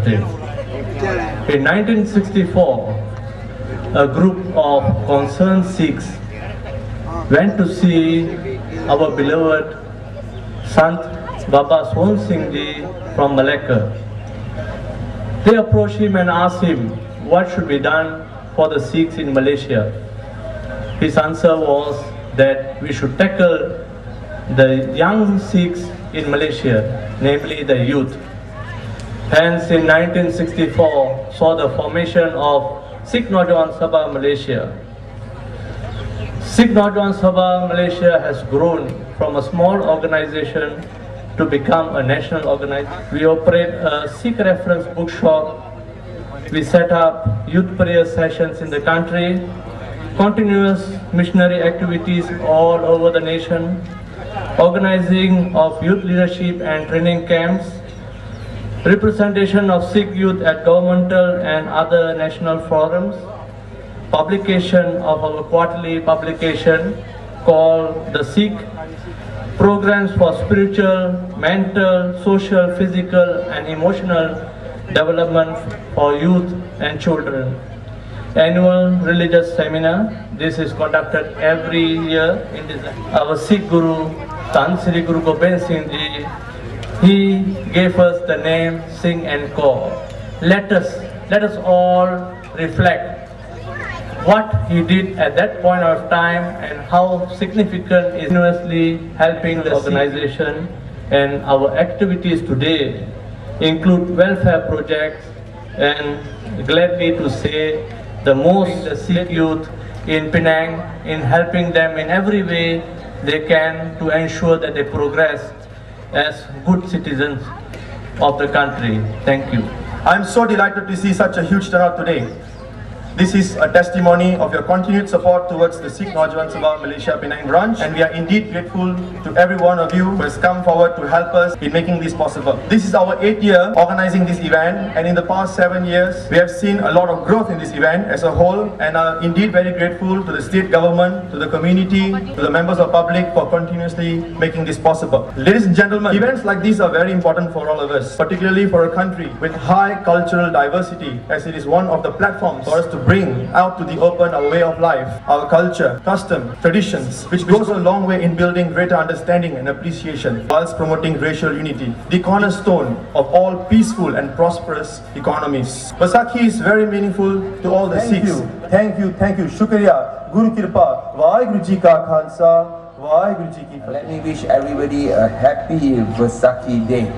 country. In 1964, a group of concerned Sikhs went to see our beloved Sant Baba Sohn Singh Ji from Malacca. They approached him and asked him what should be done for the Sikhs in Malaysia. His answer was that we should tackle the young Sikhs in Malaysia, namely the youth. Hence, in 1964, saw the formation of Sikh Naujawan Sabha Malaysia. Sikh Naujawan Sabha Malaysia has grown from a small organization to become a national organization. We operate a Sikh reference bookshop. We set up youth prayer sessions in the country, continuous missionary activities all over the nation, organizing of youth leadership and training camps, representation of Sikh youth at governmental and other national forums, publication of our quarterly publication called The Sikh, programs for spiritual, mental, social, physical and emotional development for youth and children. Annual religious seminar. This is conducted every year in this. Our Sikh Guru, Tan Sri Guru Gobind Singh Ji, he gave us the name Sing and Co. Let us all reflect what he did at that point of time and how significant is continuously helping the organization. And our activities today include welfare projects, and gladly to say the most Sikh youth in Penang, in helping them in every way they can to ensure that they progress as good citizens of the country. Thank you. I'm so delighted to see such a huge turnout today. This is a testimony of your continued support towards the Sikh Naujawan Sabha Malaysia Penang branch, and we are indeed grateful to every one of you who has come forward to help us in making this possible. This is our 8th year organizing this event, and in the past 7 years we have seen a lot of growth in this event as a whole, and are indeed very grateful to the state government, to the community, to the members of public for continuously making this possible. Ladies and gentlemen, events like these are very important for all of us, particularly for a country with high cultural diversity, as it is one of the platforms for us to bring out to the open our way of life, our culture, custom, traditions, which goes a long way in building greater understanding and appreciation, whilst promoting racial unity, the cornerstone of all peaceful and prosperous economies. Vaisakhi is very meaningful to all the Sikhs. Thank you, Shukriya, Guru Kirpa, Vaheguru Ji Ka Khalsa, Vaheguru Ji Ki Fateh. Let me wish everybody a happy Vasakhi Day.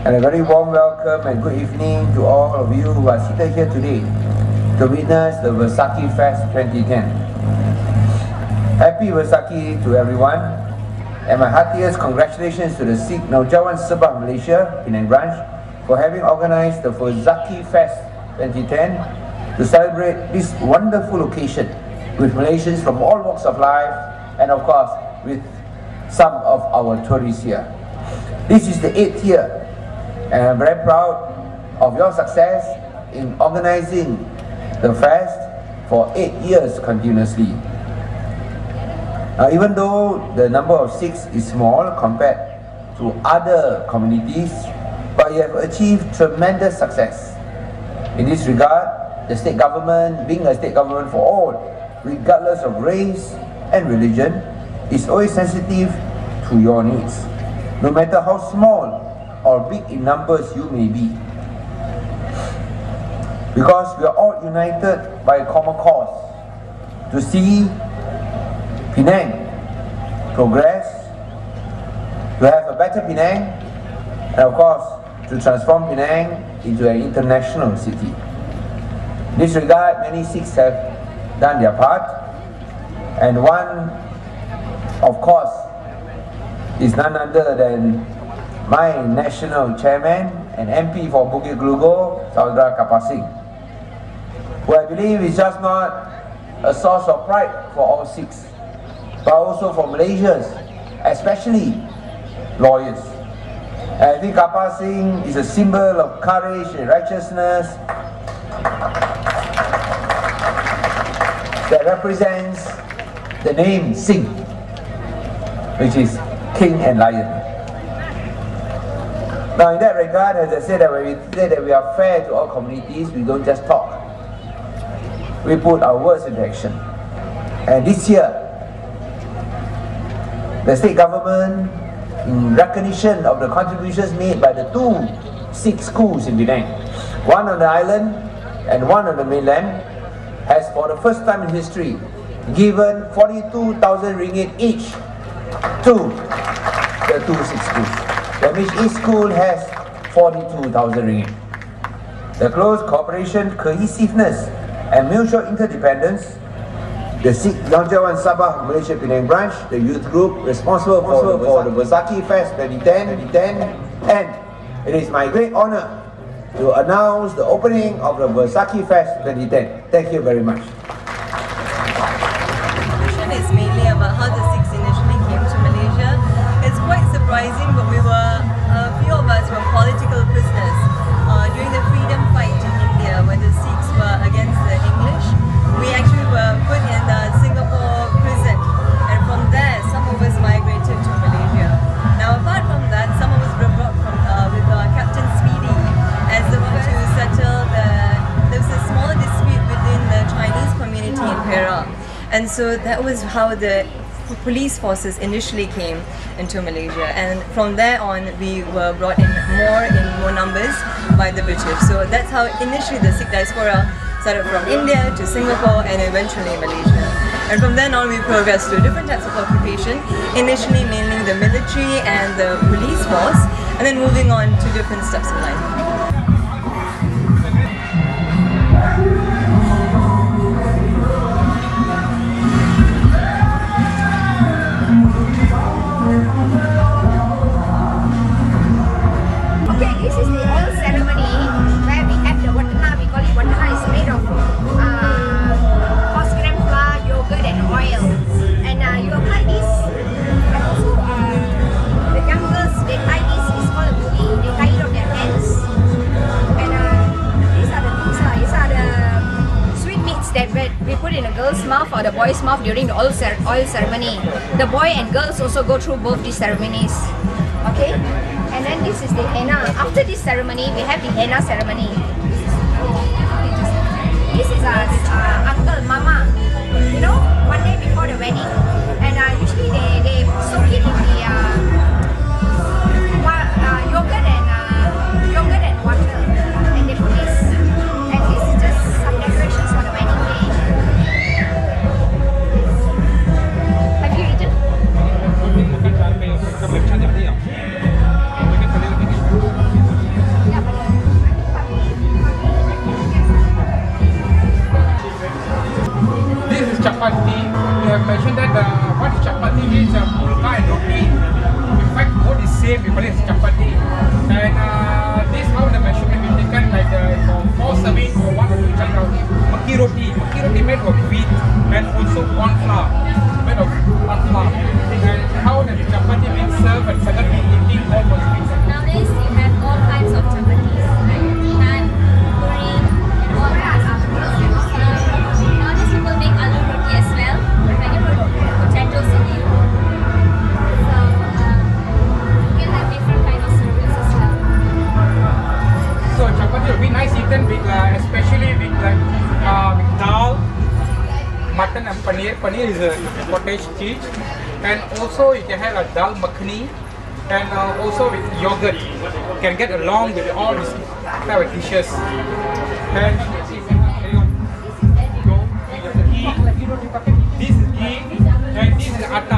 And a very warm welcome and good evening to all of you who are seated here today to witness the Vasakhi Fest 2010. Happy Vasakhi to everyone, and my heartiest congratulations to the Sikh Naujawan Sabha Malaysia Penang branch for having organized the Vasakhi Fest 2010 to celebrate this wonderful occasion with Malaysians from all walks of life, and of course with some of our tourists here. This is the 8th year, and I'm very proud of your success in organizing the fest for 8 years continuously. Even though the number of Sikhs is small compared to other communities, but you have achieved tremendous success. In this regard, the state government, being a state government for all, regardless of race and religion, is always sensitive to your needs, no matter how small or big in numbers you may be, because we are all united by a common cause to see Penang progress, to have a better Penang, and of course to transform Penang into an international city. In this regard, many Sikhs have done their part, and one of course is none other than my national chairman and MP for Bukit Gelugur, Saudara Kapal Singh, who I believe is just not a source of pride for all Sikhs, but also for Malaysians, especially lawyers. And I think Kapal Singh is a symbol of courage and righteousness that represents the name Singh, which is King and Lion. Now in that regard, as I said, that when we say that we are fair to all communities, we don't just talk. We put our words into action. And this year, the state government, in recognition of the contributions made by the 2 Sikh schools in Penang, one on the island and one on the mainland, has for the first time in history given 42,000 ringgit each to the 2 Sikh schools. That means each school has 42,000 ringgit. The close cooperation, cohesiveness and mutual interdependence, the Sikh Naujawan Sabha Malaysia Penang branch, the youth group responsible for the Vasakhi Fest 2010, and it is my great honor to announce the opening of the Vaisakhi Fest 2010. Thank you very much. The question is mainly about how the Sikhs initially came to Malaysia. It's quite surprising, but a few of us were political prisoners during the freedom fight in India when the Sikhs were against the English. We actually were put in the Singapore prison, and from there some of us migrated to Malaysia. Now apart from that, some of us were brought from with Captain Speedy as the one to settle there was a small dispute within the Chinese community in Perak, and so that was how the police forces initially came into Malaysia, and from there on we were brought in more numbers by the British. So that's how initially the Sikh diaspora started, from India to Singapore and eventually Malaysia. And from then on we progressed to different types of occupation, initially mainly the military and the police force, and then moving on to different steps in life. Okay, this is the oil ceremony where we have the watana. We call it watana. It's made of horse gram flour, yogurt and oil. And you apply this. And also the young girls, they tie this. It's called a buli. They tie it on their hands. And these are the things. These are the sweet meats that we put in a girl's mouth or the boy's mouth during the oil ceremony. The boy and girls also go through both these ceremonies. Okay? And then this is the henna. After this ceremony, we have the henna ceremony. This is uncle, mama. You know, one day before the wedding. And usually they soak it in the yogurt and water. And they put this. And this is just some decorations for the wedding day. Have you eaten? This is chappati. We have mentioned that what is chappati means pulka and roti. In fact, both is same. We call it chappati. And this how the measurement is taken, like for 4 serving or 1 or 2 chai maki roti. Maki roti made of wheat and also corn flour made of corn flour. And how the chappati being served and second eating all those things. Nowadays you have all kinds of chapatis, like naan, puri, and all kinds of nowadays people make aloo roti as well, and you put potatoes in it. So you can have different kind of service as well. So chapati will be nice eaten with especially with with dal, mutton and paneer. Paneer is a cottage cheese, and also you can have a dal makhani, and also with yogurt. You can get along with all these type of dishes. And this is ghee, and this is atta.